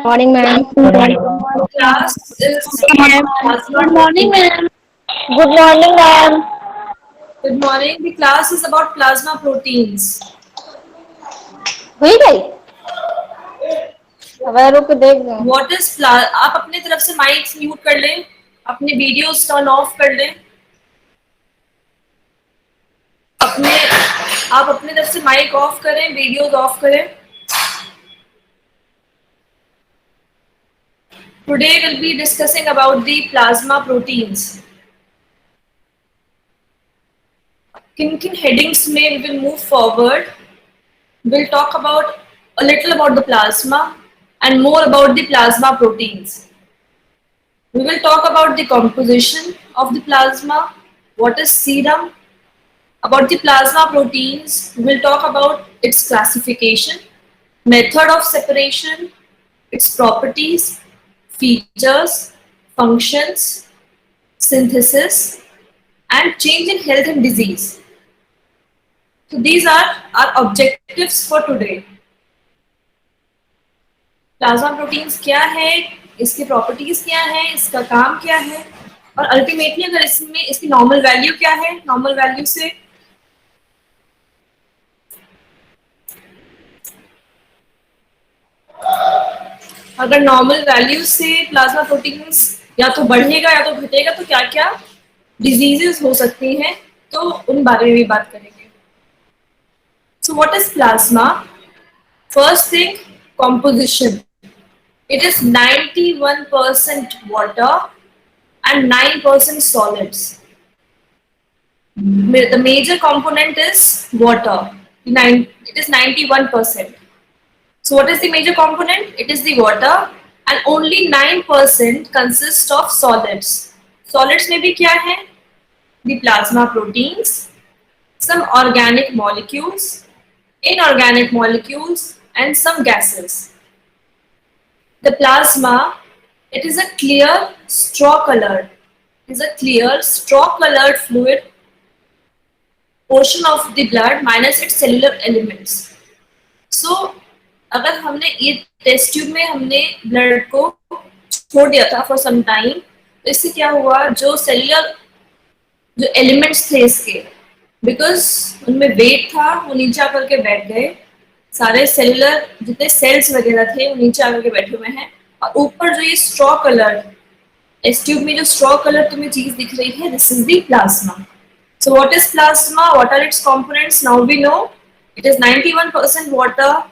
Morning, ma'am. Good morning. Class is Ma'am. plasma Good morning, protein. ma'am. Good morning, ma'am. Good morning. The class is about plasma proteins. हुई गई। अब रुक देख दो। What is आप अपने तरफ से माइक्स म्यूट कर लें, अपने वीडियोस टर्न ऑफ कर लें, अपने आप अपने तरफ से माइक ऑफ करें, वीडियोस ऑफ करें. Today we'll be discussing about the plasma proteins. किन headings में we will move forward. We'll talk about a little about the plasma and more about the plasma proteins. We will talk about the composition of the plasma, what is serum, about the plasma proteins. We will talk about its classification, method of separation, its properties, features, functions, synthesis, and change in health and disease. So these are our objectives for today. Plasma proteins क्या है, इसकी properties क्या है, इसका काम क्या है, और अल्टीमेटली अगर इसमें इसकी नॉर्मल वैल्यू क्या है, नॉर्मल वैल्यू से अगर नॉर्मल वैल्यू से प्लाज्मा प्रोटीन्स या तो बढ़ेगा या तो घटेगा तो क्या क्या डिजीजेस हो सकती हैं, तो उन बारे में भी बात करेंगे. सो what is plasma? First thing, composition. It is 91% water and 9% solids. The major component is water. It is 91%. So what is the major component? It is the water and only 9% consists of solids. Solids में भी क्या है? The plasma proteins, some organic molecules, inorganic molecules, and some gases. The plasma, it is a clear straw-colored. It is a clear straw-colored fluid portion of the blood minus its cellular elements. So, अगर हमने ये test tube में हमने blood को छोड़ दिया था for some time, तो इससे क्या हुआ, जो सेल्युलर जो एलिमेंट्स थे इसके, बिकॉज उनमें वेट था, वो नीचे आकर के बैठ गए. सारे सेलुलर जितने सेल्स वगैरह थे वो नीचे आकर के बैठे हुए हैं. और ऊपर जो ये स्ट्रॉ कलर, इस ट्यूब में जो स्ट्रॉ कलर तुम्हें चीज दिख रही है, this is the plasma. So what is plasma? What are its components? Now we know it is 91% water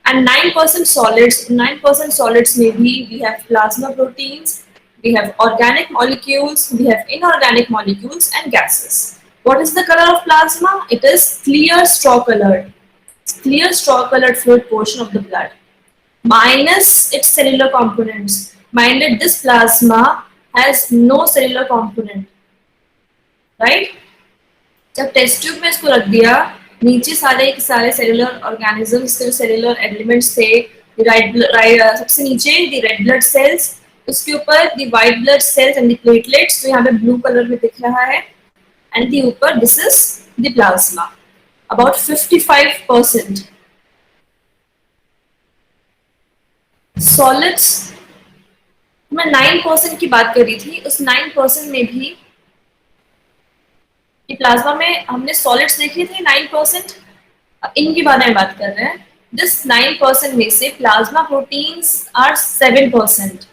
and 9% solids. 9% solids may be, we have plasma proteins, we have organic molecules, we have inorganic molecules, and gases. What is the color of plasma? It is clear straw colored. Clear straw colored fluid portion of the blood minus its cellular components. Mind that this plasma has no cellular component, right? जब test tube में इसको रख दिया, नीचे सारे के सारे cellular organisms थे, सेलुलर एलिमेंट्स थे. सबसे नीचे द रेड ब्लड सेल्स, उसके ऊपर the white blood cells and the platelets, जो यहाँ पे ब्लू कलर में दिख रहा है, एंड द ऊपर this is the plasma, about 55%. Solids मैं 9% की बात कर रही थी, उस 9% में भी प्लाज्मा में हमने सॉलिड्स देखे थे 9%, इनके बारे में बात कर रहे हैं. दिस 9% में से plasma proteins are 7%.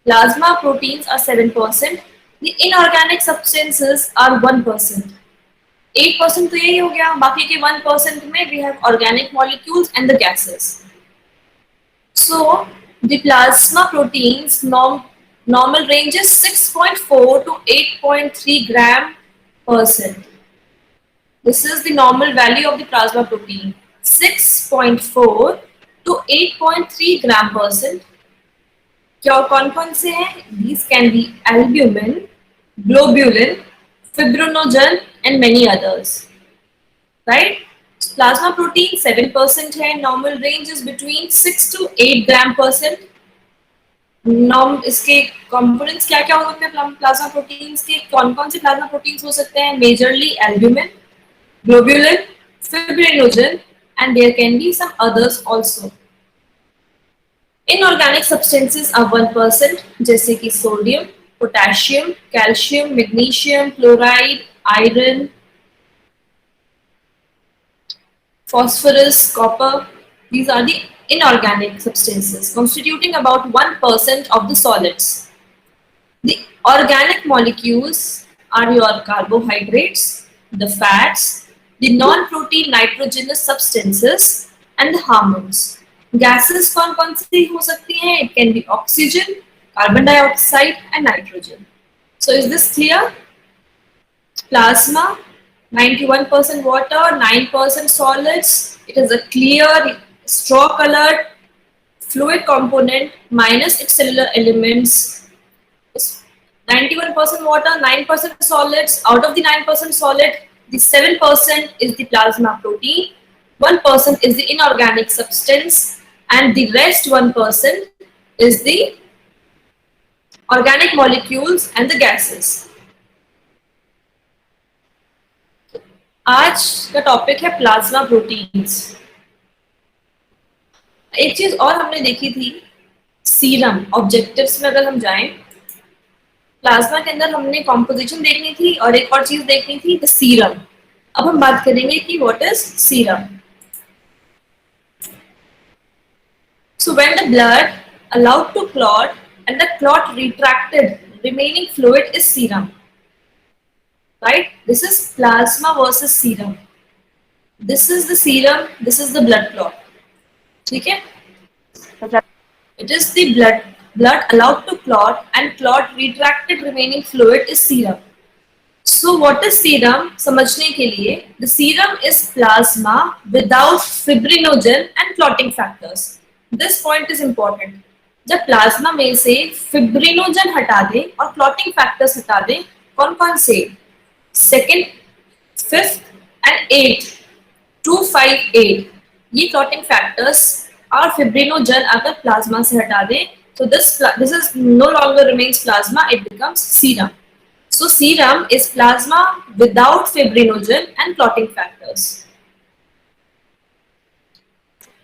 Plasma proteins are 7%. The inorganic substances are 1%. 8% तो यही हो गया. बाकी के 1% में we have organic molecules and the gases. So the plasma proteins normal range is 6.4 to 8.3 gram %. This is the normal value of the plasma protein, 6.4 to 8.3 gram %. क्या कौन से हैं? These can be albumin, globulin, fibrinogen and many others, right? Plasma protein 7% है. Normal range is between 6 to 8 ग्राम %. इसके components क्या क्या हो सकते हैं प्लाज्मा प्रोटीन्स के? कौन कौन से प्लाज्मा प्रोटीन्स हो सकते हैं? Majorly albumin, globulin, fibrinogen, and there can be some others also. Inorganic substances are 1%, जैसे कि sodium, potassium, calcium, magnesium, chloride, iron, phosphorus, copper. These are the inorganic substances constituting about 1% of the solids. The organic molecules are your carbohydrates, the fats, the non-protein nitrogenous substances, and the hormones. Gases कौन कौन सी हो सकती हैं? It can be oxygen, carbon dioxide, and nitrogen. So is this clear? Plasma, 91% water, 9% solids. It is a clear, straw colored fluid component minus its cellular elements. 91% water, 9% solids. Out of the 9% solid, the 7% is the plasma protein, 1% is the inorganic substance, and the rest 1% is the organic molecules and the gases. आज का topic है plasma proteins. एक चीज और हमने देखी थी, serum. Objectives में अगर हम जाएं, प्लाज्मा के अंदर हमने कॉम्पोजिशन देखनी थी और एक और चीज देखनी थी, द सीरम। अब हम बात करेंगे कि what is serum. So when the blood allowed to clot and the clot retracted, remaining fluid is serum. Right? This is plasma versus serum. This is the serum, this is the blood clot. ठीक है? It is the blood allowed to clot and clot retracted remaining fluid is serum. So what is serum? समझने के लिए, the serum is plasma without fibrinogen and clotting factors. This point is important. जब plasma में से fibrinogen हटा दें और clotting factors हटा दें, कौन कौन से? सेकेंड, फिफ्थ एंड 8, 2, 5, 8, ये क्लॉटिंग फैक्टर्स और फिब्रिनोजन अगर प्लाज्मा से हटा दें, तो this is no longer remains plasma, it becomes serum. So serum is plasma without fibrinogen and clotting factors.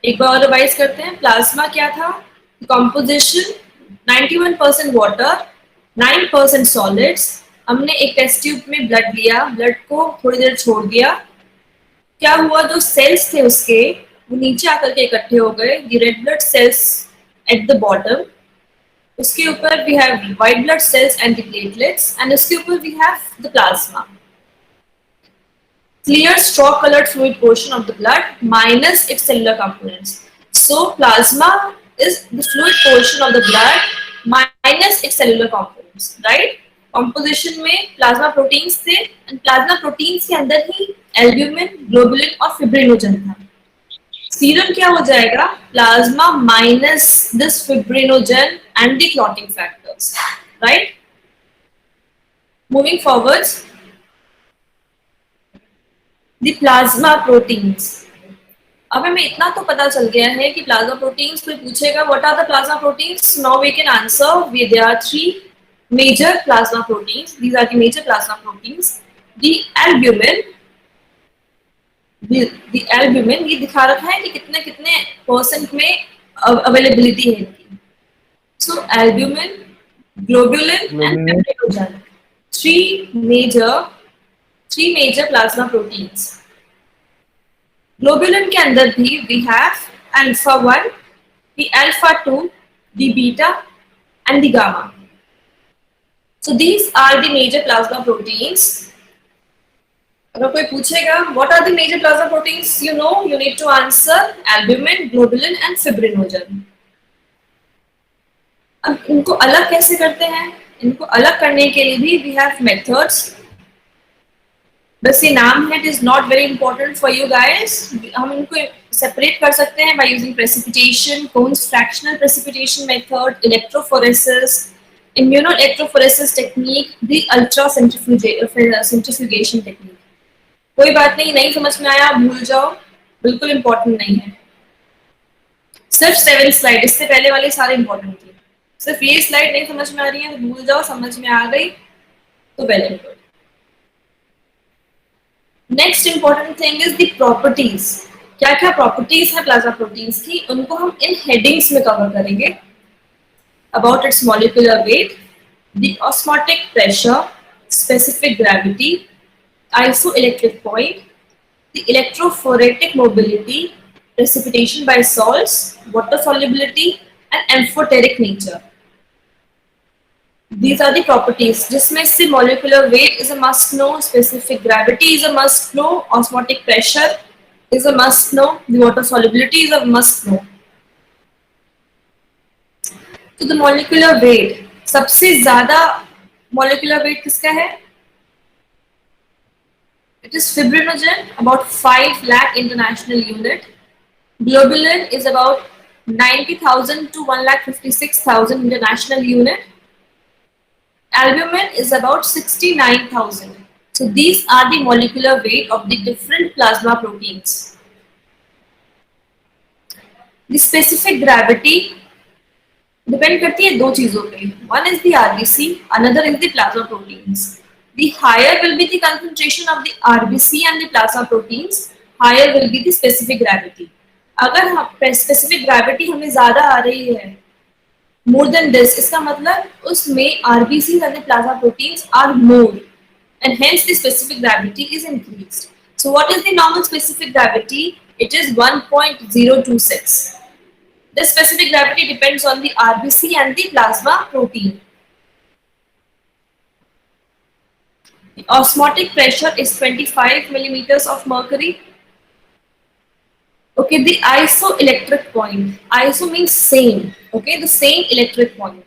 एक बार रिवाइज करते हैं. प्लाज्मा क्या था? Composition 91% water, 9% solids. हमने एक टेस्ट ट्यूब में ब्लड लिया, ब्लड को थोड़ी देर छोड़ दिया. क्या हुआ? जो सेल्स थे उसके, वो नीचे आकर के इकट्ठे हो गए. The red blood cells at the bottom, उसके ऊपर we have white blood cells and the platelets, and उसके ऊपर we have the plasma. Clear straw colored fluid portion of the blood minus its cellular components. So plasma is the fluid portion of the blood minus its cellular components, right? Composition में plasma proteins थे, and plasma proteins के अंदर ही albumin, globulin और fibrinogen था. Serum क्या हो जाएगा? Plasma minus this fibrinogen and the clotting factors, right? Moving forwards, the plasma proteins. अब हमें इतना तो पता चल गया है कि प्लाज्मा प्रोटीन्स, कोई पूछेगा what are the plasma proteins, now we can answer. There are 3 major plasma proteins. These are the major plasma proteins. The albumin, the albumin ये दिखा रखा है कि कितने कितने परसेंट में अवेलेबिलिटी है इनकी. So albumin, globulin and fibrinogen, three major plasma proteins. Globulin के अंदर भी we have alpha 1, the alpha 2, the beta and the gamma. So these are the major plasma proteins. अगर कोई पूछेगा what are the major plasma proteins, you know, you need to answer albumin, globulin and fibrinogen. अब इनको अलग कैसे करते हैं? इनको अलग करने के लिए भी we have methods. बस ये नाम है, it is not very important for you guys. हम इनको सेपरेट कर सकते हैं by using precipitation, Cohen's fractional precipitation method, electrophoresis, immunoelectrophoresis technique, the ultracentrifugation technique. कोई बात नहीं, नहीं समझ में आया भूल जाओ, बिल्कुल इंपॉर्टेंट नहीं है. सिर्फ 7 स्लाइड, इससे पहले वाली सारी इंपॉर्टेंट थी. सिर्फ ये स्लाइड नहीं समझ में आ रही है तो भूल जाओ, समझ में आ गई तो very good. Next important thing is the properties. क्या क्या प्रॉपर्टीज है प्लाज्मा प्रोटीन्स की, उनको हम इन हेडिंग्स में कवर करेंगे. About it's molecular weight, the osmotic pressure, specific gravity, isoelectric point, the electrophoretic mobility, precipitation by salts, water solubility, and amphoteric nature. These are the properties. जिसमें से molecular weight is a must know, specific gravity is a must know, osmotic pressure is a must know, the water solubility is a must know. तो the molecular weight, सबसे ज्यादा molecular weight किसका है? It is fibrinogen, about 5 lakh international unit. Globulin is about 90,000 to 1,56,000 international unit. Albumin is about 69,000. So these are the molecular weight of the different plasma proteins. The specific gravity depend करती है दो चीजों पे. One is the RBC, another is the plasma proteins. The higher will be the concentration of the RBC and the plasma proteins, higher will be the specific gravity. अगर हम specific gravity हमें ज्यादा आ रही है, more than this, इसका मतलब उसमें RBCs and the plasma proteins are more, and hence the specific gravity is increased. So what is the normal specific gravity? It is 1.026. The specific gravity depends on the RBC and the plasma protein. The osmotic pressure is 25 millimeters of mercury. Okay, the isoelectric point. Iso means same. Okay, the same electric point.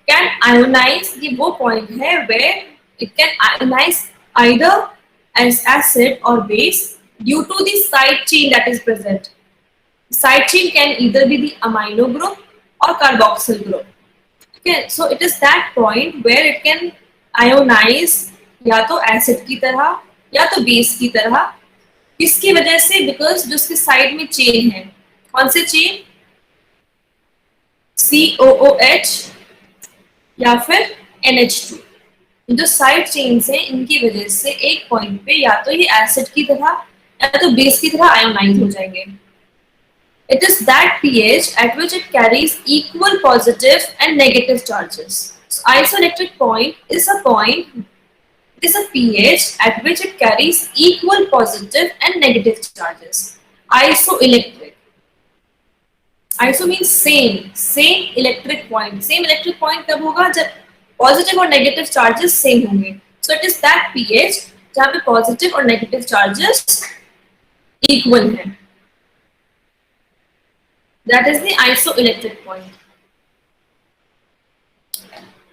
Can ionize, ये वो point है where it can ionize either as acid or base due to the side chain that is present. Side chain can either be the amino group or carboxyl group. Okay, so it is that point where it can ionize या तो acid की तरह या तो base की तरह. किसकी वजह से? बिकॉज जो उसके साइड में चेन है, कौन से चेन? COOH या फिर NH2. जो साइड चेन्स हैं इनकी वजह से एक पॉइंट पे या तो ये एसिड की तरह या तो बेस की तरह आयोनाइज हो जाएंगे. It is that pH at which it carries equal positive and negative charges. So isoelectric point is a point, it is a pH at which it carries equal positive and negative charges. Isoelectric. Iso means same electric point. Same electric point कब होगा? जब positive और negative charges same होंगे. So it is that pH जहाँ पे positive और negative charges equal हैं. That is the isoelectric point.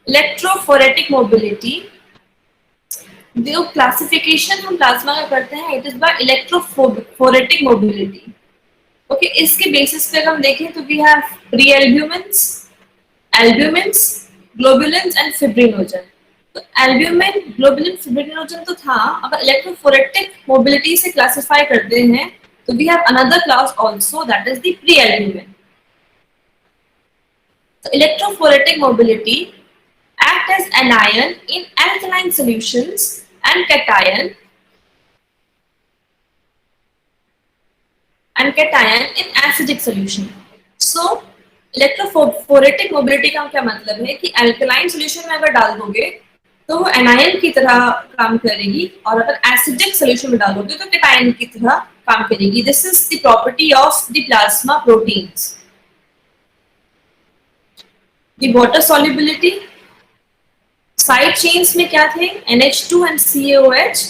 Electrophoretic mobility. जो क्लासिफिकेशन हम प्लाज्मा का करते हैं, it is by electrophoretic mobility. Okay, इसके बेसिस पे हम देखें तो we have prealbumins, albumins, globulins and fibrinogen. तो एल्ब्यूमिन, ग्लोबुलिन, फिब्रिनोजन तो था. अगर इलेक्ट्रोफोरेटिक मोबिलिटी से क्लासिफाई करते हैं तो we have another class also, that is the prealbumin. तो electrophoretic mobility act as anion in alkaline solutions and cation in acidic solution. So electrophoretic mobility का क्या मतलब है कि alkaline solution में अगर डाल दोगे तो वो anion की तरह काम करेगी, और अगर acidic solution में डालोगे तो cation की तरह काम करेगी. This is the property of the plasma proteins. The water solubility. Side chains में क्या थे? NH2 and COH.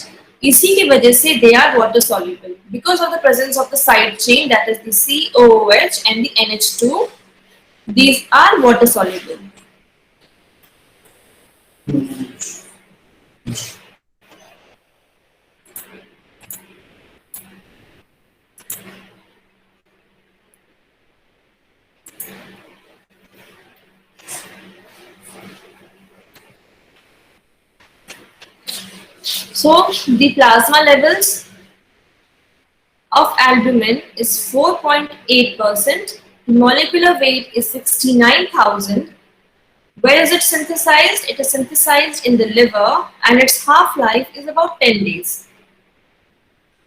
इसी की वजह से they are water soluble because of the presence of the side chain, that is the COOH and the NH2. These are water soluble. So the plasma levels of albumin is 4.8%. Molecular weight is 69,000. Where is it synthesized? It is synthesized in the liver, and its half-life is about 10 days.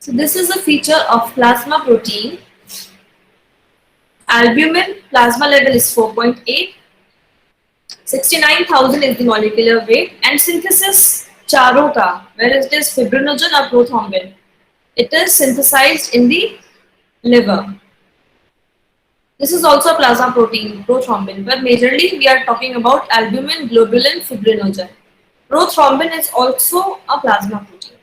So this is a feature of plasma protein. Albumin plasma level is 4.8. 69,000 is the molecular weight, and synthesis चारों का, where it is fibrinogen or prothrombin, it is synthesized in the liver. This is also a plasma protein, prothrombin, but majorly we are talking about albumin, globulin, fibrinogen. Prothrombin is also a plasma protein.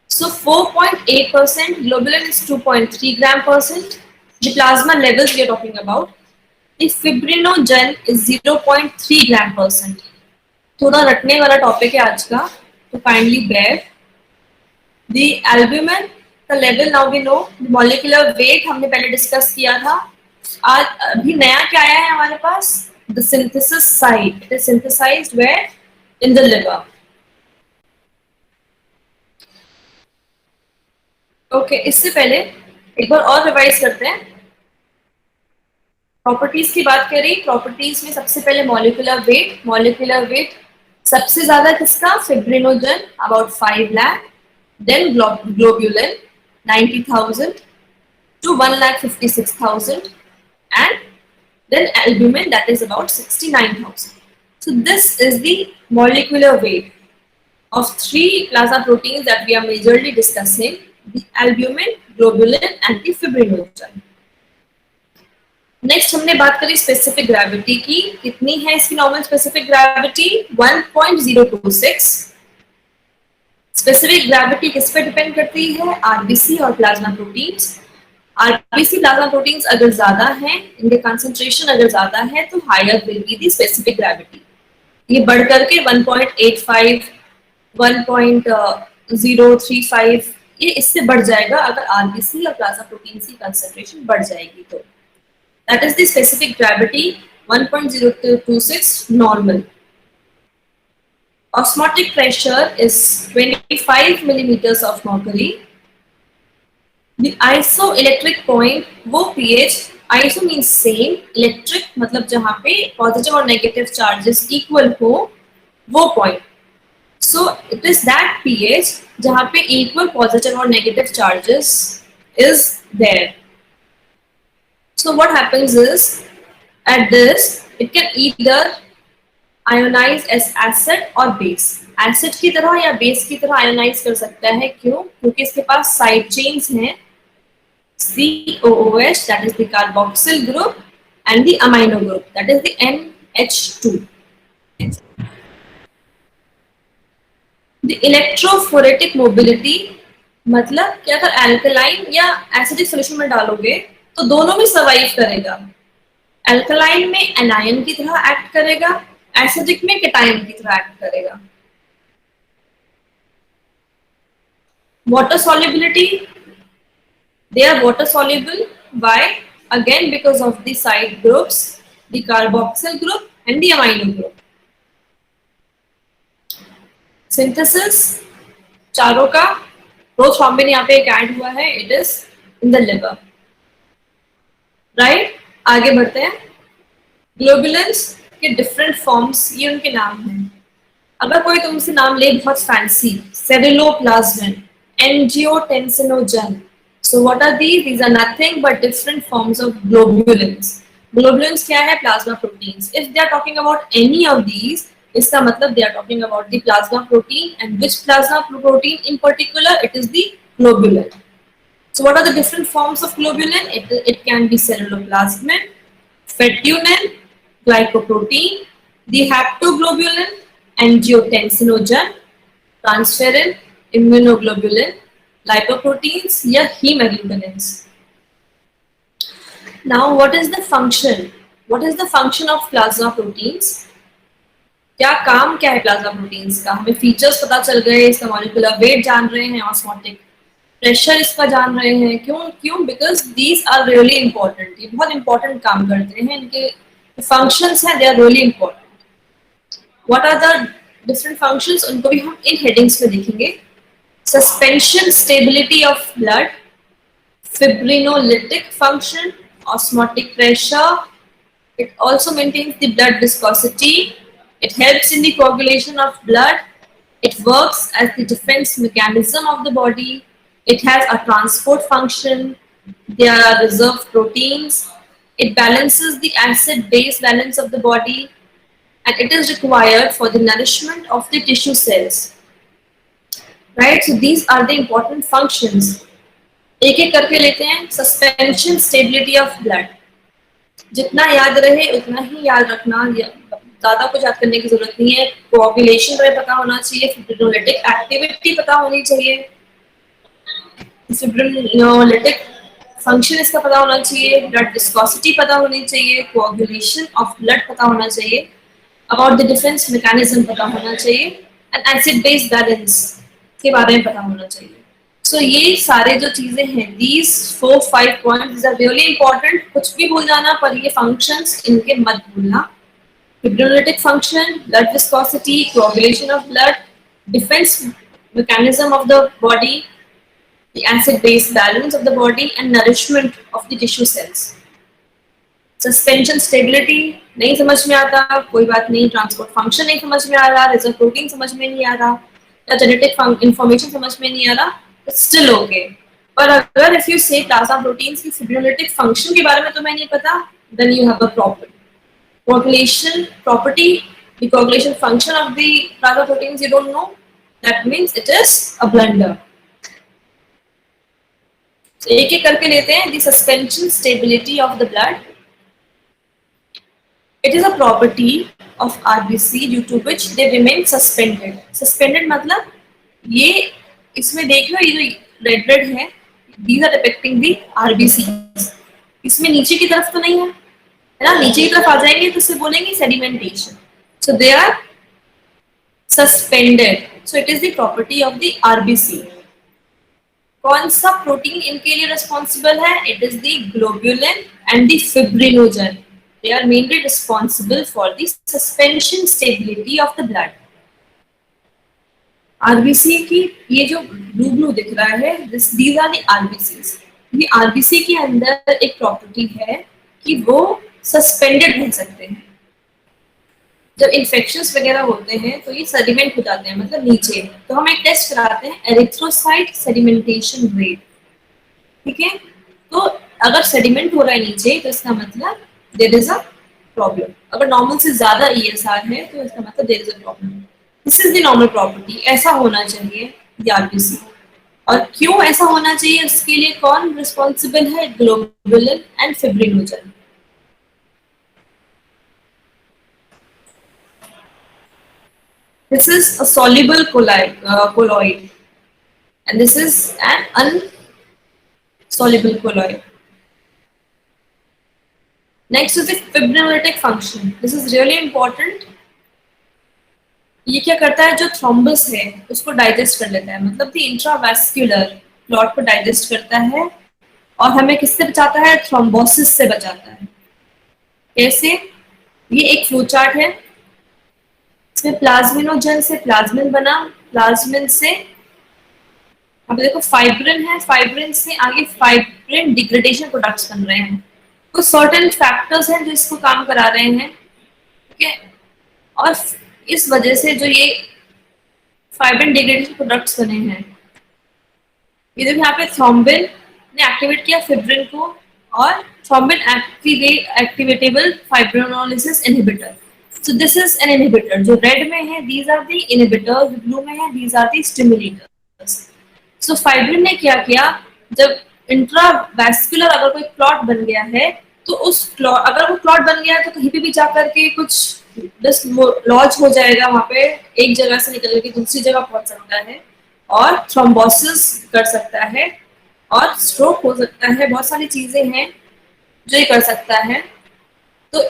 So 4.8%, globulin is 2.3 gram percent. The plasma levels we are talking about. The fibrinogen is 0.3 gram percent. थोड़ा रटने वाला topic है आज का, तो kindly bear. The albumin का level now we know. Molecular weight हमने पहले डिस्कस किया था. आज अभी नया क्या आया है हमारे पास? The synthesis site. It is synthesized where? In the liver. Okay, इससे पहले एक बार और रिवाइज करते हैं. प्रॉपर्टीज की बात करें, प्रॉपर्टीज में सबसे पहले मॉलिक्यूलर वेट. मॉलिक्यूलर वेट सबसे ज्यादा किसका? Fibrinogen about 5 lakh, then globulin 90,000 to 1,56,000, and then albumin that is about 69,000. So this is the molecular weight of three plasma proteins that we are majorly discussing: the albumin, globulin, and the fibrinogen. Next हमने बात करी specific gravity की. कितनी है इसकी normal specific gravity? 1.026. Specific gravity किस पे depend करती है? आरबीसी और plasma proteins. RBC plasma proteins अगर ज्यादा हैं, इनके कंसंट्रेशन अगर ज्यादा है, तो higher will be the specific gravity. ये बढ़ करके 1.85, 1.035 ये इससे बढ़ जाएगा अगर आरबीसी और प्लाज्मा प्रोटीन्स की कंसंट्रेशन बढ़ जाएगी तो. That is the specific gravity 1.026 normal. Osmotic pressure is 25 millimeters of mercury. The isoelectric point, वो pH, iso means same, electric मतलब जहाँ पे positive और negative charges equal हो, वो point. So it is that pH जहाँ पे equal positive और negative charges is there. So what happens is, at this, it can either ionize as acid or base. Acid की तरह या base की तरह ionize कर सकता है. क्यों? क्योंकि इसके पास side chains हैं COOH, that is the carboxyl group, and the amino group, that is the NH2. The electrophoretic mobility मतलब कि अगर alkaline या acidic solution में डालोगे तो दोनों में सर्वाइव करेगा. अल्कलाइन में एनायन की तरह एक्ट करेगा, एसिडिक में केटायन की तरह एक्ट करेगा. Water solubility, they are water soluble. Why? Again because of the side groups, the carboxyl group and the amino group. Synthesis चारों का, प्रोथ्रोम्बिन यहाँ पे एक ऐड हुआ है, it is in the liver. Right, आगे बढ़ते हैं. ग्लोबुलिन्स के डिफरेंट फॉर्म्स, ये उनके नाम हैं. अगर कोई तुमसे नाम ले बहुत fancy, ceruloplasmin, angiotensinogen, so what are these are nothing but different forms of globulins. Globulins क्या है? Plasma proteins. If they are talking about any of these, इसका मतलब they are talking about the plasma protein, and which plasma protein in particular? It is the globulin. So what are the different forms of globulin? It can be ceruloplasmin, fetulin, glycoprotein, the haptoglobulin, angiotensinogen, transferrin, immunoglobulin, lipoproteins या hemoglobulins. Now what is the function? What is the function of plasma proteins? क्या काम क्या है plasma proteins का? हमें features पता चल गए, इसका मॉलिक्यूलर वेट जान रहे हैं, ऑस्मोटिक प्रेशर इसका जान रहे हैं. क्यों? Because these are really important. ये बहुत इंपॉर्टेंट काम करते हैं, इनके फंक्शंस हैं, they are really important. What are the different functions? उनको भी हम इन हेडिंग्स में देखेंगे. Suspension stability of blood, fibrinolytic function, osmotic pressure. It also maintains the blood viscosity. It helps in the coagulation of blood. It works as the defense mechanism of the body. It has a transport function. There are reserve proteins. It balances the acid-base balance of the body, and it is required for the nourishment of the tissue cells. Right? So these are the important functions. एक एक करके लेते हैं. Suspension stability of blood. जितना याद रहे उतना ही याद रखना, ज्यादा कुछ याद करने की जरूरत नहीं है. कोआगुलेशन रेट पता होना चाहिए, फिब्रिनोलिटिक एक्टिविटी पता होनी चाहिए, फिब्रिनोलिटिक फंक्शन इसका पता होना चाहिए, ब्लड विस्कोसिटी पता होनी चाहिए, कोआगुलेशन ऑफ ब्लड पता होना चाहिए, अबाउट द डिफेंस मैकेनिज्म पता होना चाहिए, एंड एसिड बेस बैलेंस के बारे में पता होना चाहिए. सो ये सारे जो चीजें हैं, these 4-5 points, these are really important. कुछ भी भूल जाना पर ये functions इनके मत भूलना. Fibrinolytic function, blood viscosity, coagulation of blood, defense mechanism of the body, the acid-base balance of the body, and nourishment of the tissue cells. Suspension stability नहीं समझ में आता, कोई बात नहीं. Transport function नहीं समझ में आ रहा, reserve protein समझ में नहीं आ रहा, या genetic information समझ में नहीं आ रहा, it's still okay. पर अगर if you say plasma proteins की fibrinolytic function के बारे में तुम्हें नहीं पता, then you have a problem. Coagulation property, the coagulation function of the plasma proteins you don't know, that means it is a blunder. So एक एक करके लेते हैं. The suspension stability of the blood. It is a property of RBC due to which they remain suspended. Suspended मतलब ये इसमें देख लो, ये जो रेड है, these are depicting the RBCs. इसमें नीचे की तरफ तो नहीं है ना, नीचे की तरफ आ जाएंगे तो इसे बोलेंगे sedimentation. So they are suspended. So it is the property of the RBC. कौन सा प्रोटीन इनके लिए रिस्पॉन्सिबल है? It is the globulin and the fibrinogen. They are mainly responsible for the suspension stability of the blood. RBC की ये जो blue blue दिख रहा है, these are the RBCs. ये आरबीसी के अंदर एक प्रॉपर्टी है कि वो सस्पेंडेड रह सकते हैं. जब इन्फेक्शंस वगैरह होते हैं तो ये सेडिमेंट हो जाते हैं, मतलब नीचे. तो हम एक टेस्ट कराते हैं, एरिथ्रोसाइट सेडिमेंटेशन रेट. ठीक है, तो अगर सेडिमेंट हो रहा है नीचे तो इसका मतलब देयर इज अ प्रॉब्लम. अगर नॉर्मल से ज्यादा ईएसआर है तो इसका मतलब there is a problem. This is the normal property. ऐसा होना चाहिए आरबीसी. और क्यों ऐसा होना चाहिए, उसके लिए कौन रिस्पॉन्सिबल है? Globulin and fibrinogen. This is a soluble colloid, and this is an unsoluble colloid. Next is the fibrinolytic function. This is really important. ये क्या करता है? जो थ्रोम्बस है उसको डाइजेस्ट कर लेता है, मतलब द इंट्रावैस्कुलर क्लॉट को डाइजेस्ट करता है और हमें किससे बचाता है? थ्रोम्बोसिस से बचाता है. कैसे? ये एक फ्लो चार्ट है. इसमें प्लाज्मिनोजन से प्लाज्मिन बना, प्लाज्मिन से अब देखो फाइब्रिन है, फाइब्रिन से आगे फाइब्रिन डिग्रेडेशन प्रोडक्ट्स बन रहे हैं. कुछ सर्टेन फैक्टर्स हैं जो इसको काम करा रहे हैं. ठीक है, और इस वजह से जो ये फाइब्रिन डिग्रेडेशन प्रोडक्ट्स बने हैं, ये देखो यहाँ पे थ्रोम्बिन ने एक्टिवेट किया फिब्रिन को, और thrombin activatable fibrinolysis inhibitor. So this is an inhibitor. जो रेड में है these are the inhibitors, blue में है these are the stimulators. So fibrin ने क्या किया, जब इंट्रावैस्कुलर अगर कोई क्लॉट बन गया है तो उस क्लॉट, अगर वो क्लॉट बन गया है तो कहीं पे भी जाकर के कुछ जस्ट लॉज हो जाएगा वहां पे, एक जगह से निकल के दूसरी जगह पहुंच सकता है और थ्रोम्बोसिस कर सकता है और स्ट्रोक हो सकता है. बहुत सारी चीजें हैं जो ये कर सकता है. तो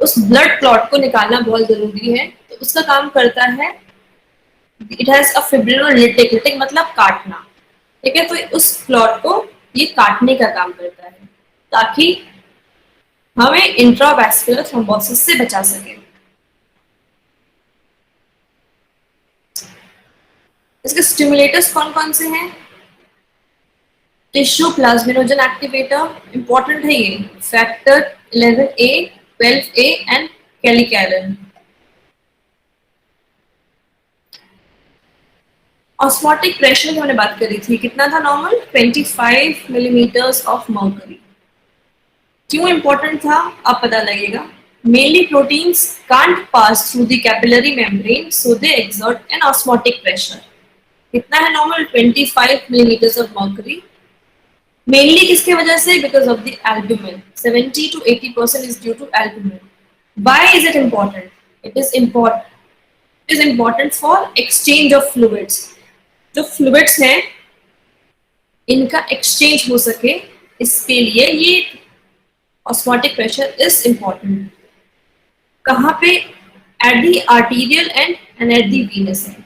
उस ब्लड क्लॉट को निकालना बहुत जरूरी है. तो उसका काम करता है, it has a fibrinolytic, lytic मतलब काटना. ठीक है, तो उस क्लॉट को ये काटने का काम करता है ताकि हमें इंट्रावैस्कुलर थ्रोम्बोसिस से बचा सके. इसके स्टिमुलेटर्स कौन कौन से हैं? टिश्यू प्लाज्मिनोजन एक्टिवेटर इंपॉर्टेंट है ये, factor 11A, 12A and callicarin. Osmotic pressure जो हमने बात करी थी कितना था नॉर्मल 25 मिलीमीटर्स ऑफ मर्करी। क्यों इंपॉर्टेंट था अब पता लगेगा। Mainly proteins can't pass through the capillary membrane so they exert an osmotic pressure. कितना है normal 25 millimetres of mercury. Mainly किसके वजह से because of the albumin 70 to 80% is due to albumin. Why is it important? It is important for exchange of fluids. जो fluids हैं इनका exchange हो सके इसके लिए ये ऑस्मोटिक प्रेशर इज इम्पोर्टेंट। कहाँ पे? At the arterial and at the Venus and,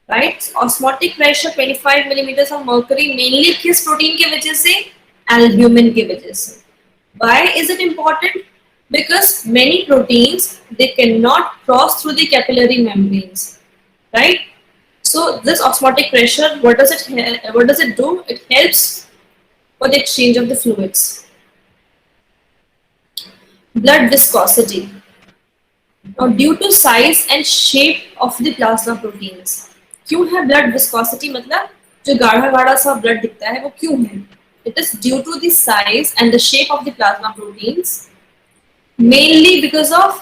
right. Osmotic pressure 25 millimetre of mercury mainly किस प्रोटीन की वजह से? एल्ब्यूमिन की वजह से। Why is it important? Because many proteins they cannot cross through the capillary membranes, right? So this osmotic pressure, what does it do? It helps for the exchange of the fluids. Blood viscosity. Now due to size and shape of the plasma proteins, क्यों है blood viscosity? मतलब जो गाढ़ा गाढ़ा सा blood दिखता है वो क्यों है? It is due to the size and the shape of the plasma proteins, mainly because of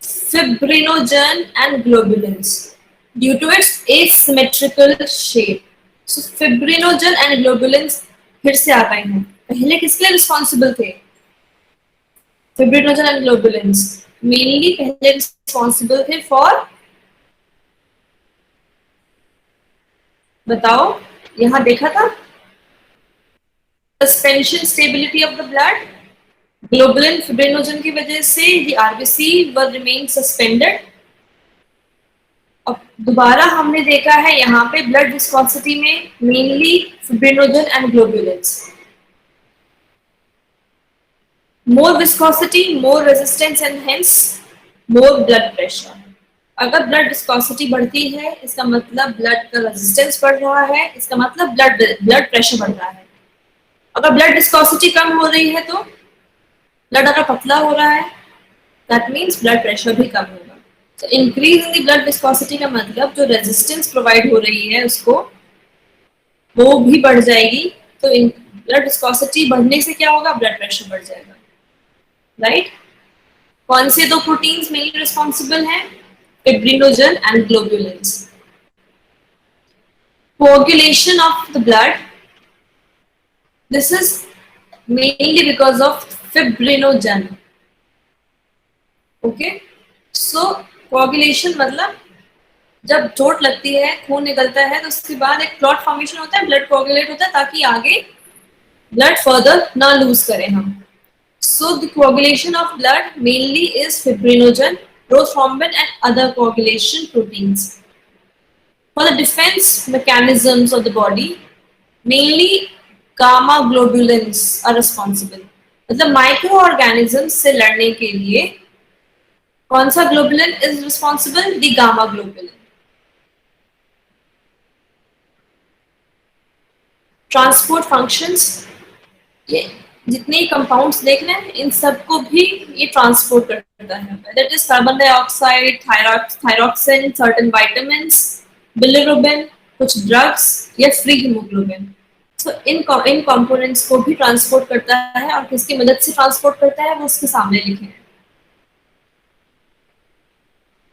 fibrinogen and globulins due to its asymmetrical shape. So fibrinogen and globulins फिर से आ गए हैं। पहले किसके लिए रिस्पॉन्सिबल थे? fibrinogen and globulins mainly पहले responsible थे फॉर, बताओ यहाँ देखा था, suspension stability of the blood. Globulin fibrinogen की वजह से the RBC will remain suspended। अब दोबारा हमने देखा है यहाँ पे ब्लड विस्कोसिटी में mainly fibrinogen and globulins. More viscosity more resistance and hence more blood pressure. अगर ब्लड विस्कोसिटी बढ़ती है इसका मतलब ब्लड का रेजिस्टेंस बढ़ रहा है, इसका मतलब ब्लड प्रेशर बढ़ रहा है। अगर ब्लड विस्कोसिटी कम हो रही है तो ब्लड अगर पतला हो रहा है दैट मीन्स ब्लड प्रेशर भी कम होगा। तो increase in the blood viscosity का मतलब जो रेजिस्टेंस प्रोवाइड हो रही है उसको वो भी बढ़ जाएगी। तो ब्लड विस्कोसिटी बढ़ने से क्या होगा? ब्लड प्रेशर बढ़ जाएगा, राइट। कौन से दो प्रोटीन्स मेनली रिस्पॉन्सिबल हैं? Fibrinogen and globulins. Coagulation of the blood, this is mainly because of fibrinogen. Okay, so coagulation मतलब जब चोट लगती है खून निकलता है तो उसके बाद एक क्लॉट फॉर्मेशन होता है, ब्लड कोagulate होता है ताकि आगे ब्लड फर्दर ना लूज करें हम। So the coagulation of blood mainly is fibrinogen, prothrombin and other coagulation proteins. For the defense mechanisms of the body, mainly gamma globulins are responsible. मतलब माइक्रो ऑर्गेनिज्म से लड़ने के लिए कौन सा globulin is responsible? The gamma globulin. Transport functions, ये जितने compounds देख रहे हैं इन सबको भी ये ट्रांसपोर्ट करता है। That is carbon dioxide, thyroxine, certain vitamins, bilirubin, कुछ ड्रग्स या फ्री हीमोग्लोबिन। तो इन कंपोनेंट्स को भी ट्रांसपोर्ट करता है और किसकी मदद से ट्रांसपोर्ट करता है वो उसके सामने लिखे हैं।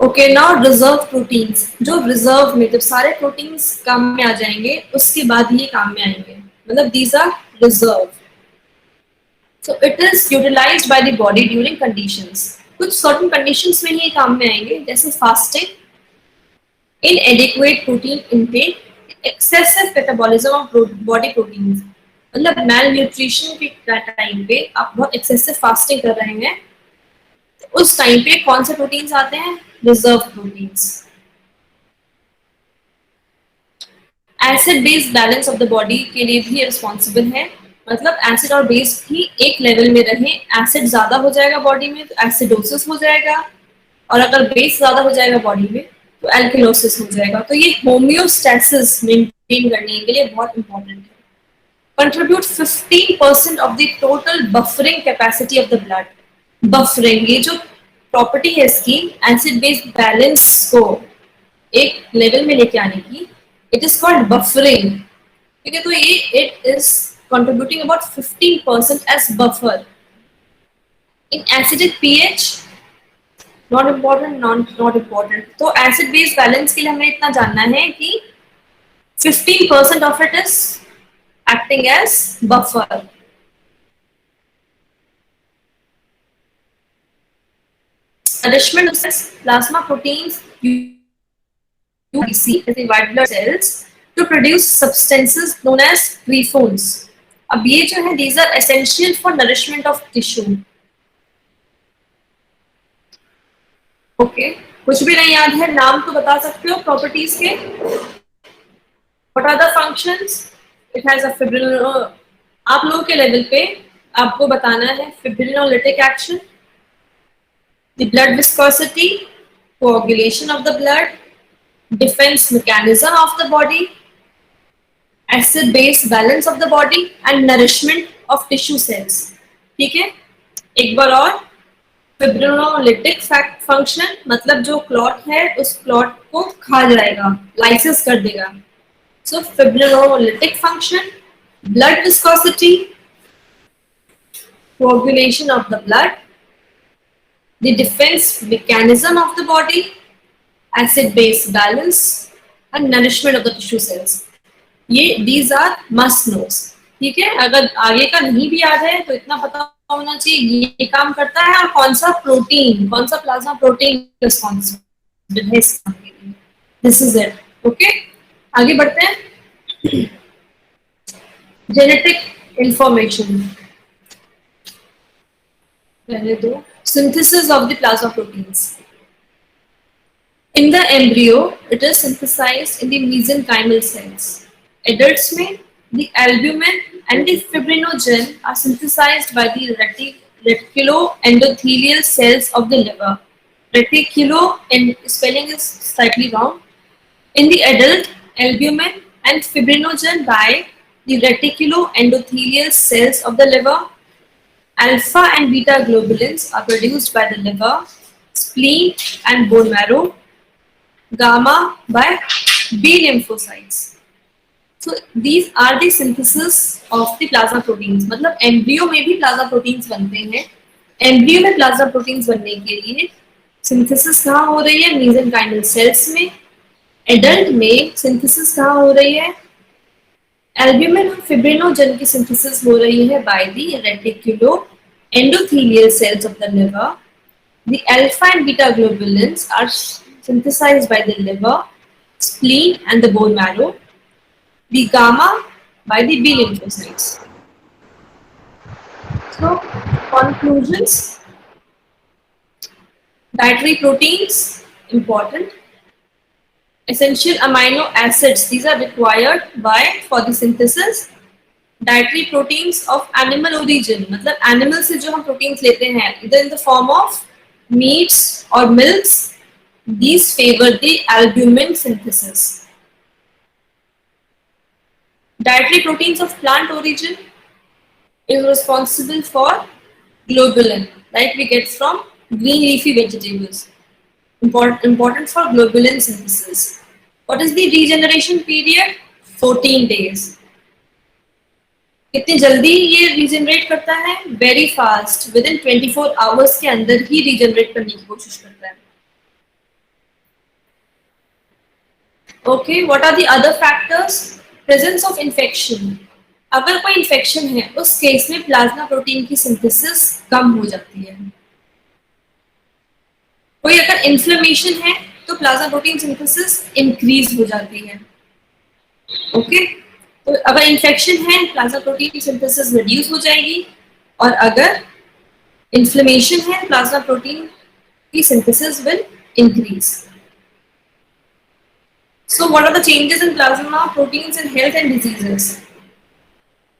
Okay, now reserve proteins. जो रिजर्व में जब सारे प्रोटीन्स काम में आ जाएंगे उसके बाद ये काम में आएंगे, मतलब these are reserve. So it is utilised by the body during conditions. कुछ सर्टेन कंडीशंस में ही काम में आएंगे, जैसे fasting, inadequate protein intake, excessive metabolism of body proteins। मतलब मेल न्यूट्रिशन के टाइम पे आप बहुत एक्सेसिव फास्टिंग कर रहे हैं तो उस टाइम पे कौन से प्रोटीन्स आते हैं? Reserve proteins. Acid base balance of the body के लिए भी रिस्पॉन्सिबल है, मतलब एसिड और बेस भी एक लेवल में रहे। एसिड ज्यादा हो जाएगा बॉडी में तो एसिडोसिस हो जाएगा, और अगर बेस ज्यादा हो जाएगा बॉडी में तो एल्किलोसिस हो जाएगा। तो ये होम्योस्टैसिस मेंटेन करने के लिए बहुत इंपॉर्टेंट है। Contribute 15% of the total buffering capacity of the blood. Buffering, ये जो प्रॉपर्टी है इसकी एसिड बेस बैलेंस को एक लेवल में लेके आने की, इट इज कॉल्ड बफरिंग, ठीक है। तो ये it is contributing about 15% as buffer in acidic pH. Not important, not important. तो एसिड बेस बैलेंस के लिए हमें इतना जानना है कि 15% of it is acting as buffer. Nourishment of plasma proteins UPC is the white blood cells to produce substances known as prephones. अब ये जो है these are essential for nourishment of tissue. Okay, कुछ भी नहीं याद है, नाम तो बता सकते हो प्रॉपर्टीज के। What are the functions? It has a fibrinolytic, आप लोगों के लेवल पे आपको बताना है fibrinolytic action, the blood viscosity, coagulation of the blood, defense mechanism of the body, acid base balance of the body and nourishment of tissue cells. ठीक है, एक बार और, फिब्रिनोलिटिक फंक्शन मतलब जो क्लॉट है उस क्लॉट को खा जाएगा, लाइसिस कर देगा। So fibrinolytic function, blood viscosity, coagulation of the blood, the defense mechanism of the body, acid base balance and nourishment of the tissue cells. ये these are must knows, ठीक है। अगर आगे का नहीं भी याद है तो इतना पता होना चाहिए ये काम करता है और कौन सा प्रोटीन, कौन सा प्लाज्मा प्रोटीन रिस्पॉन्सिबल है इस काम के लिए। This is it, okay. आगे बढ़ते हैं। जेनेटिक इंफॉर्मेशन, पहले दो, synthesis of the plasma proteins. In the embryo, it is synthesized in the mesenchymal cells. Adults में the albumin and the fibrinogen are synthesized by the reticuloendothelial cells of the liver. Reticulo, and spelling is slightly wrong. In the adult, albumin and fibrinogen by the reticuloendothelial cells of the liver. Alpha and beta globulins are produced by the liver, spleen and bone marrow. Gamma by B lymphocytes. So these are the synthesis of the plasma proteins. मतलब embryo में भी plasma proteins बनते हैं। Embryo में plasma proteins बनने के लिए synthesis कहाँ हो रही है? मेसेनकाइमल सेल्स में। एडल्ट में सिंथेसिस कहाँ हो रही है? एल्ब्यूमिन और फिब्रिनोजन की सिंथेसिस हो रही है by the reticulo endothelial cells of the liver. The alpha and beta globulins are synthesized by the liver, spleen and the bone marrow. The gamma by the B lymphocytes. So, conclusions. Dietary proteins, important. Essential amino acids, these are required for the synthesis. Dietary proteins of animal origin, मतलब animal से जो हम proteins लेते हैं, either in the form of meats or milks, these favor the albumin synthesis. Dietary proteins of plant origin is responsible for globulin, like we get from green leafy vegetables. Important for globulin synthesis. What is the regeneration period? 14 days. कितनी जल्दी ये regenerate करता है? Very fast, within 24 hours के अंदर ही regenerate करने की कोशिश करता है। Okay, what are the other factors? Presence of infection, अगर कोई इन्फेक्शन है उस केस में प्लाज्मा प्रोटीन की सिंथेसिस कम हो जाती है। कोई अगर इन्फ्लेमेशन है तो प्लाज्मा प्रोटीन सिंथेसिस इंक्रीज हो जाती है। ओके, तो अगर इन्फेक्शन है प्लाज्मा प्रोटीन सिंथेसिस रिड्यूस हो जाएगी, और अगर इन्फ्लेमेशन है प्लाज्मा प्रोटीन की synthesis will increase. So what are the changes in plasma proteins in health and diseases?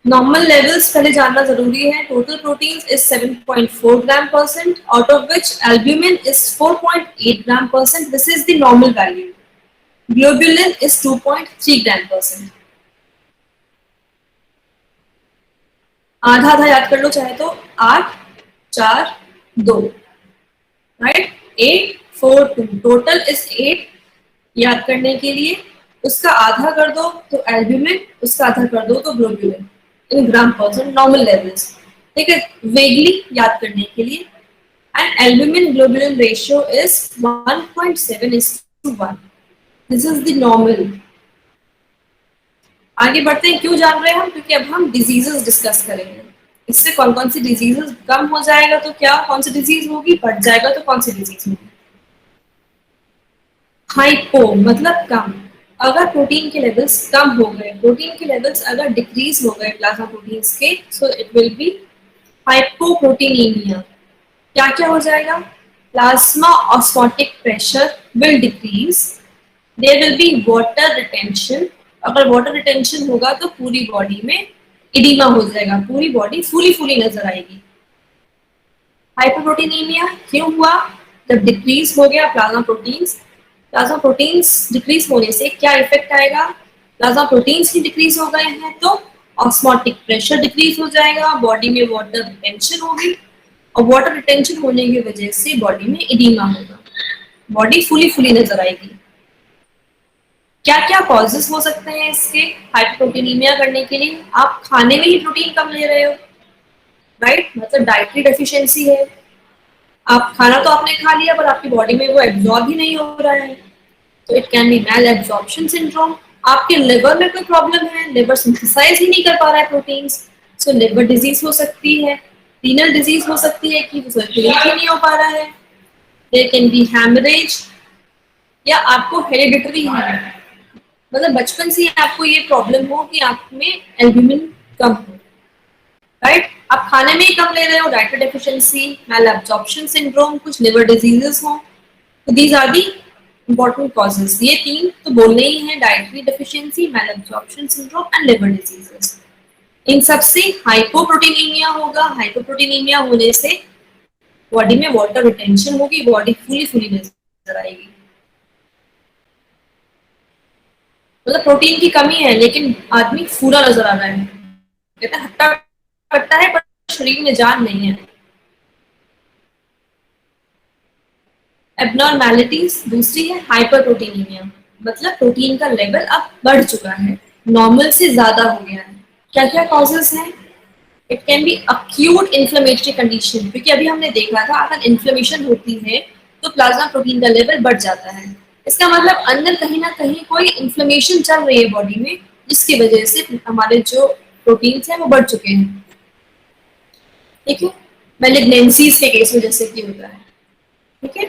Normal levels पहले जानना जरूरी है। Total proteins is 7.4 gram%, out of which albumin is 4.8 gram%. This is the normal value. Globulin is 2.3 gram%. आधा आधा याद कर लो चाहे तो, 8, 4, 2, right? 8, 4, 2. Total is 8. याद करने के लिए उसका आधा कर दो तो एल्ब्यूमिन, उसका आधा कर दो तो ग्लोबुलिन इन ग्राम परसेंट नॉर्मल लेवल्स। ठीक है, वेगली याद करने के लिए। And albumin globulin ratio is 1.7:1। This is the normal. आगे बढ़ते हैं, क्यों जान रहे हैं हम? क्योंकि अब हम डिजीजेस डिस्कस करेंगे। इससे कौन कौन सी डिजीजेस कम हो जाएगा तो क्या कौन सी डिजीज होगी, बढ़ जाएगा तो कौन सी डिजीज होगी। हाइपो मतलब कम। अगर प्रोटीन के लेवल्स कम हो गए, प्रोटीन के लेवल्स अगर डिक्रीज हो गए प्लाज्मा प्रोटीन्स के, so it will be hypoproteinaemia. क्या क्या हो जाएगा? Plasma osmotic pressure will decrease, there will be water retention. अगर वाटर रिटेंशन होगा तो पूरी बॉडी में इडीमा हो जाएगा, पूरी बॉडी फूली फूली नजर आएगी। हाइपोप्रोटीनीमिया क्यों हुआ? जब डिक्रीज हो गया plasma proteins. Plasma proteins decrease होने से क्या इफेक्ट आएगा? प्लाज्मा प्रोटीन्स ही डिक्रीज हो गए हैं तो ऑस्मोटिक प्रेशर डिक्रीज हो जाएगा, बॉडी में वाटर रिटेंशन होगी, और वाटर रिटेंशन होने की वजह से बॉडी में इडीमा होगा, बॉडी फूली फूली नजर आएगी। क्या क्या कॉजेस हो सकते हैं इसके हाइपोप्रोटीनीमिया करने के लिए? आप खाने में ही प्रोटीन कम ले रहे हो, राइट? मतलब डाइटरी डेफिशिएंसी है। आप खाना तो आपने खा लिया पर आपकी बॉडी में वो एब्जॉर्ब ही नहीं हो रहा है, तो it can be malabsorption syndrome. आपके लिवर में कोई प्रॉब्लम है, लिवर सिंथेसाइज ही नहीं कर पा रहा है प्रोटीन्स, सो लिवर डिजीज हो सकती है। रीनल डिजीज हो सकती है कि सर्कुलेट ही नहीं हो पा रहा है। देयर कैन बी हैमरेज, या आपको हेरिडिटरी है, मतलब बचपन से ही आपको ये प्रॉब्लम हो कि आप में एल्ब्यूमिन कम हो, राइट? आप खाने में ही कम ले रहे हो, dietary deficiency, malabsorption syndrome, कुछ लिवर डिजीजेस हो, तो these are the important causes. ये तीन तो बोलने ही है, dietary deficiency, malabsorption syndrome and liver diseases. इन सबसे हाइपोप्रोटीनीमिया होगा। हाइपोप्रोटीनीमिया होने से बॉडी में वाटर रिटेंशन होगी, बॉडी फूली फूली नजर आएगी। मतलब प्रोटीन की कमी है लेकिन आदमी फूला नजर आ रहा है, कहते हैं हट्टा कट्टा है पर शरीर में जान नहीं है। एबनॉर्मेलिटीज दूसरी है हाइपरप्रोटीनीमिया, मतलब प्रोटीन का लेवल अब बढ़ चुका है, नॉर्मल से ज्यादा हो गया है। क्या क्या कॉजेस हैं? It can B acute inflammatory condition, क्योंकि अभी हमने देखा था अगर इन्फ्लेमेशन होती है तो प्लाज्मा प्रोटीन का लेवल बढ़ जाता है। इसका मतलब अंदर कहीं ना कहीं कोई इन्फ्लेमेशन चल रही है बॉडी में, जिसकी वजह से हमारे जो प्रोटीन्स हैं वो बढ़ चुके हैं। ठीक है, मैलिग्नेंसीज के केस में जैसे कि होता है। ठीक है,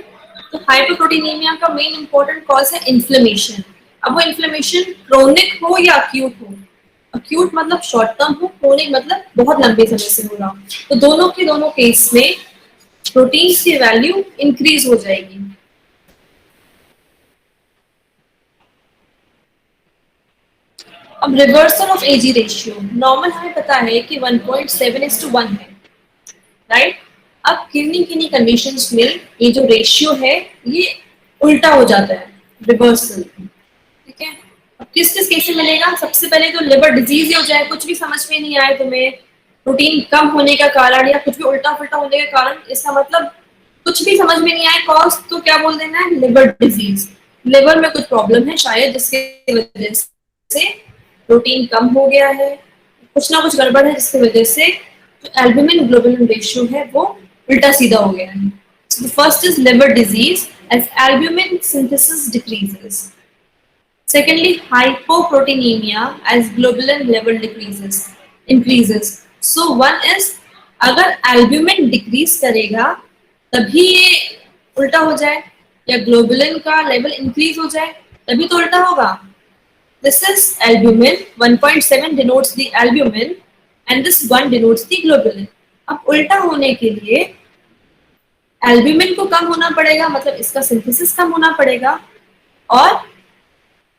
तो हाइपोप्रोटीनीमिया का मेन इंपॉर्टेंट कॉज है इन्फ्लेमेशन। अब वो इन्फ्लेमेशन क्रोनिक हो या अक्यूट हो, अक्यूट मतलब शॉर्ट टर्म हो, क्रोनिक मतलब बहुत लंबे समय से हो रहा हो, तो दोनों के दोनों केस में प्रोटीन की वैल्यू इंक्रीज हो जाएगी। अब reversal of AG ratio, normal हमें पता है कि 1.7:1 है, राइट? अब किन्हीं किन्हीं कंडीशंस में ये जो रेशियो है ये उल्टा हो जाता है, रिवर्सल। ठीक है, अब किस किस केस में मिलेगा? सबसे पहले तो लिवर डिजीज ही हो जाए, कुछ भी समझ में नहीं आए तुम्हें, प्रोटीन कम होने का कारण या कुछ भी उल्टा फुल्टा होने का कारण, इसका मतलब कुछ भी समझ में नहीं आए कॉज, तो क्या बोल देना है? Liver disease. लिवर में कुछ प्रॉब्लम है शायद, जिसकी वजह से प्रोटीन कम हो गया है, कुछ ना कुछ गड़बड़ है जिसकी वजह से जो एल्ब्यूमिन ग्लोबुलिन रेशियो है वो उल्टा सीधा हो गया है। So the first is liver disease as albumin synthesis decreases. Secondly, hypoproteinemia as globulin level increases. So one is अगर albumin decrease करेगा तभी ये उल्टा हो जाए, या ग्लोबुलिन का लेवल इंक्रीज हो जाए तभी तो उल्टा होगा। This is albumin, 1.7 denotes the albumin and this 1 denotes the globulin. अब उल्टा होने के लिए एल्ब्यूमिन को कम होना पड़ेगा, मतलब इसका सिंथेसिस कम होना पड़ेगा, और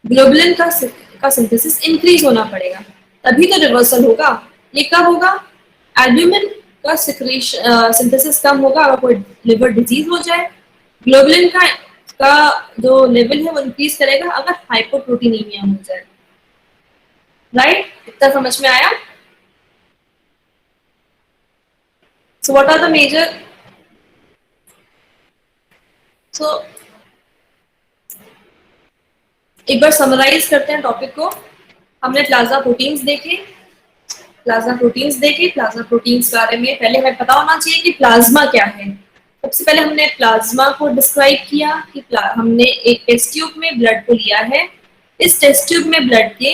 ग्लोबुलिन का सिंथेसिस इंक्रीज होना पड़ेगा, तभी तो रिवर्सल होगा। ये कब होगा? एल्ब्यूमिन का सिंथेसिस कम होगा अगर कोई लिवर डिजीज हो जाए, ग्लोबुलिन का जो लेवल है वो इंक्रीज करेगा अगर हाइपोप्रोटीनीमिया हो जाए, राइट? इतना समझ में आया? So what are the major, so एक बार समराइज करते हैं टॉपिक को। हमने प्लाज्मा प्रोटीन्स देखे, प्लाज्मा प्रोटीन्स के बारे में पहले हमें पता होना चाहिए कि प्लाज्मा क्या है। सबसे पहले हमने प्लाज्मा को डिस्क्राइब किया कि हमने एक टेस्ट ट्यूब में ब्लड को लिया है। इस टेस्ट ट्यूब में ब्लड के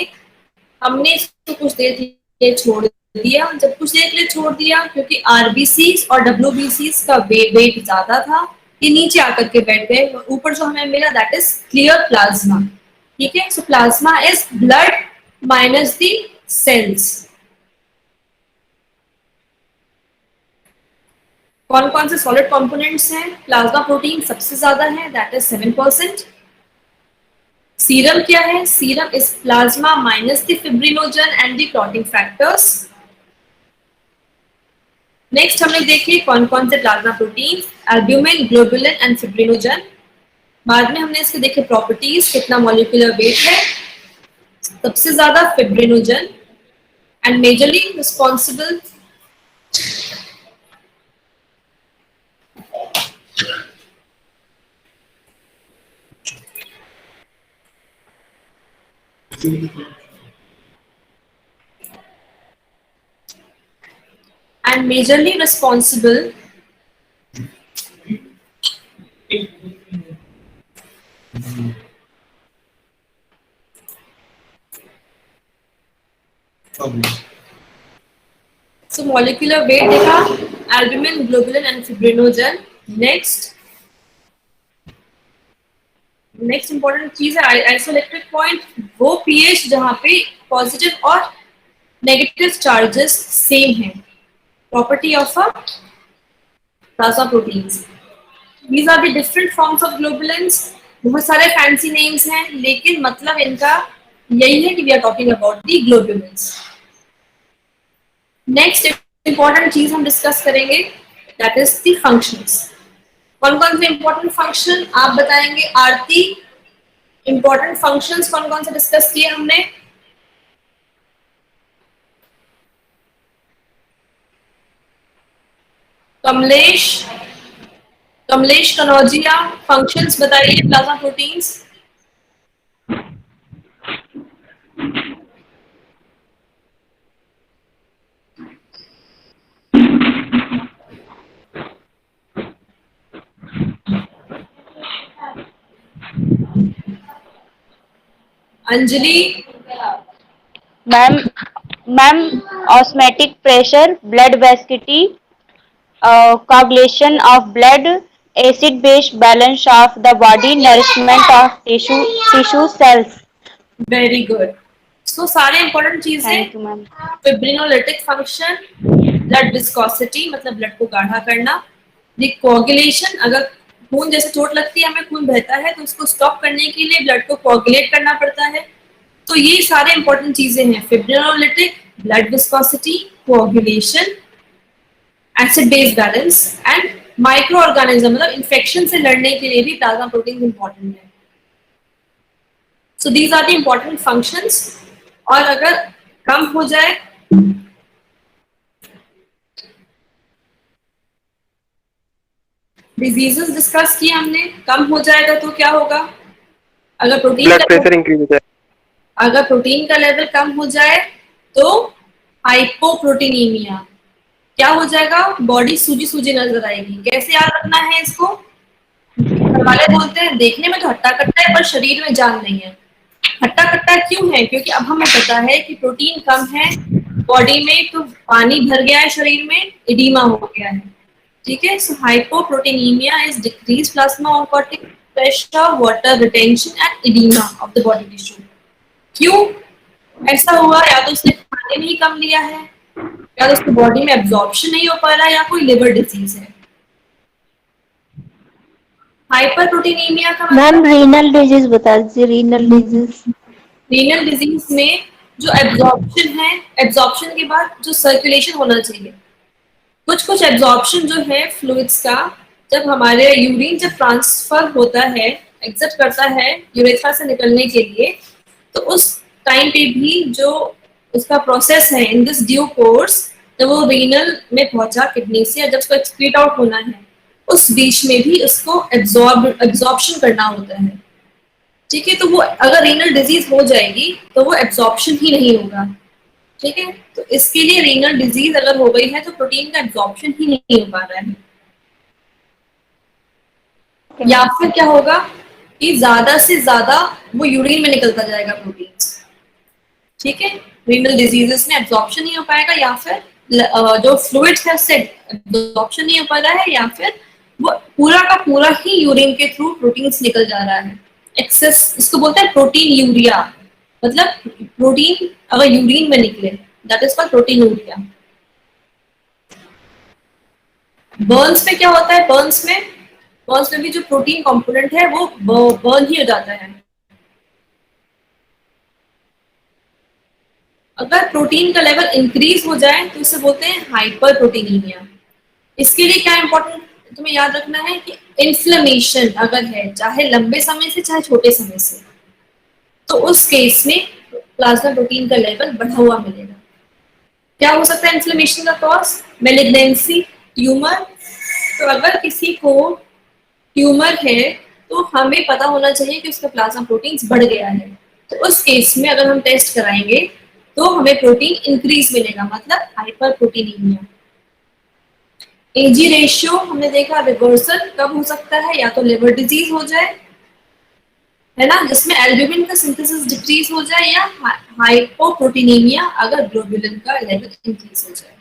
हमने इसको कुछ देर के लिए छोड़ दिया। जब कुछ देर के लिए छोड़ दिया, क्योंकि आरबीसीज और डब्ल्यूबीसीज का वेट ज्यादा था, ये नीचे आकर के बैठ गए। ऊपर जो हमें मिला दैट इज क्लियर प्लाज्मा। ठीक है, so plasma is blood minus the cells. कौन कौन से सॉलिड कंपोनेंट्स हैं? प्लाज्मा प्रोटीन सबसे ज्यादा है, दैट इज 7%। सीरम क्या है? Serum is plasma minus the fibrinogen and the clotting factors. Next हमने देखे कौन कौन से plasma protein, albumin, globulin and fibrinogen. बाद में हमने इसके देखे प्रॉपर्टीज, कितना मॉलिक्यूलर वेट है, सबसे ज्यादा fibrinogen and majorly responsible so molecular weight देखा, albumin, globulin and fibrinogen। Next important चीज है आइसोइलेक्ट्रिक पॉइंट, वो पीएच जहां पे पॉजिटिव और नेगेटिव चार्जेस सेम हैं। Property of a plasma proteins, these are the different forms of globulins. बहुत सारे फैंसी नेम्स हैं, लेकिन मतलब इनका यही है कि we are talking about the globulins. Next important चीज हम डिस्कस करेंगे, दैट इज द फंक्शंस। कौन कौन से इंपॉर्टेंट फंक्शन आप बताएंगे? आरती, इंपॉर्टेंट फंक्शंस कौन कौन से डिस्कस किए हमने? कमलेश कनौजिया, फंक्शंस बताइए plasma proteins. Anjali. Ma'am osmotic pressure, blood viscosity, coagulation of blood, acid base balance of the body, nourishment of tissue cells। Very good. So सारे इंपॉर्टेंट चीजें, thank you ma'am. Fibrinolytic function, blood viscosity मतलब blood को गाढ़ा करना, coagulation, अगर खून जैसे चोट लगती है, हमें खून बहता है तो उसको स्टॉप करने के लिए ब्लड को कोगुलेट करना पड़ता है। तो ये सारे इंपॉर्टेंट चीजें हैं, fibrinolytic, blood viscosity, coagulation, acid base balance and microorganism, मतलब इन्फेक्शन से लड़ने के लिए भी प्लाज्मा प्रोटीन इंपॉर्टेंट है। So these are the important functions. और अगर कम हो जाए, डिजीजेस डिस्कस किए हमने, कम हो जाएगा तो क्या होगा? अगर प्रोटीन ब्लड प्रेशर इंक्रीज होता है। अगर प्रोटीन का लेवल कम हो जाए तो हाइपोप्रोटीनीमिया, क्या हो जाएगा? बॉडी सूजी सूजी नजर आएगी। कैसे याद रखना है इसको? घर वाले बोलते हैं देखने में तो हट्टा कट्टा है पर शरीर में जान नहीं है। हट्टा कट्टा क्यों है? क्योंकि अब हमें पता है कि प्रोटीन कम है बॉडी में, तो पानी भर गया है शरीर में, एडिमा हो गया है। ठीक है, so hypoproteinemia is decrease plasma oncotic pressure, water retention and oedema of the body tissue. क्यों ऐसा हुआ? या तो उसने खाने में ही कम लिया है, या तो उसकी बॉडी में एब्जॉर्प्शन नहीं हो पा रहा है, या कोई लिवर डिजीज है। हाइपरप्रोटीनीमिया का मैम रीनल डिजीज बता दीजिए। रीनल डिजीज में जो एब्जॉर्प्शन है, एब्जॉर्प्शन के बाद जो सर्कुलेशन होना चाहिए, कुछ एब्जॉर्प्शन जो है फ्लूइड्स का, जब हमारे यूरिन जब ट्रांसफर होता है, एग्जिट करता है यूरेथ्रा से निकलने के लिए, तो उस टाइम पे भी जो उसका प्रोसेस है इन दिस ड्यू कोर्स, जब वो रीनल में पहुंचा किडनी से, जब उसको एक्सक्रीट आउट होना है, उस बीच में भी उसको एब्जॉर्प्शन करना होता है। ठीक है, तो वो अगर रीनल डिजीज हो जाएगी तो वो एब्जॉर्प्शन ही नहीं होगा। ठीक है, तो इसके लिए रीनल डिजीज अगर हो गई है तो प्रोटीन का एब्जॉर्प्शन ही नहीं हो पा रहा है। या फिर क्या होगा कि ज्यादा से ज्यादा वो यूरिन में निकलता जाएगा प्रोटीन। ठीक है, रीनल डिजीजेस में एब्जॉर्प्शन नहीं हो पाएगा, या फिर जो फ्लूइड्स है उससे एब्जॉर्प्शन नहीं हो पा रहा है, या फिर वो पूरा का पूरा ही यूरिन के थ्रू प्रोटीन्स निकल जा रहा है। एक्सेस, इसको बोलते हैं प्रोटीन यूरिया, मतलब प्रोटीन अगर यूरिन में निकले that is called protein urea. Burns में क्या होता है, बर्न्स में भी जो प्रोटीन कंपोनेंट है वो बर्न ही हो जाता है। अगर प्रोटीन का लेवल इंक्रीज हो जाए तो इसे बोलते हैं हाइपर प्रोटीनीमिया। इसके लिए क्या इंपॉर्टेंट तुम्हें याद रखना है कि इन्फ्लेमेशन अगर है, चाहे लंबे समय से चाहे छोटे समय से, तो उस केस में प्लाज्मा प्रोटीन का लेवल बढ़ा हुआ मिलेगा। क्या हो सकता है इन्फ्लेमेशन का कॉज? Malignancy, tumour. तो अगर किसी को ट्यूमर है तो हमें पता होना चाहिए कि उसका प्लाज्मा प्रोटीन बढ़ गया है, तो उस केस में अगर हम टेस्ट कराएंगे तो हमें प्रोटीन इंक्रीज मिलेगा, मतलब हाइपर प्रोटीनीमिया। एजी रेशियो हमने देखा रिवर्सल कब हो सकता है, या तो लिवर डिजीज हो जाए, है ना, जिसमें एल्ब्यूमिन का सिंथेसिस डिक्रीज हो जाए, या हाइपोप्रोटीनीमिया अगर ग्लोबुलिन का लेवल इंक्रीज हो जाए।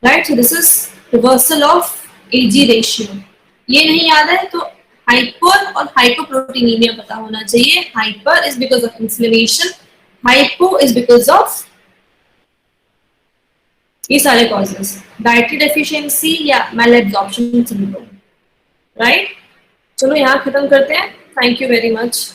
Right, so this is reversal of AG ratio. ये नहीं याद है तो हाइपर और हाइपोप्रोटीनीमिया पता होना चाहिए। Hyper is because of inflammation, hypo is because of ये सारे कॉजेस, डाइटरी डेफिशिएंसी या मैलएब्जॉर्प्शन सिंड्रोम। राइट, चलो यहाँ खत्म करते हैं। Thank you very much.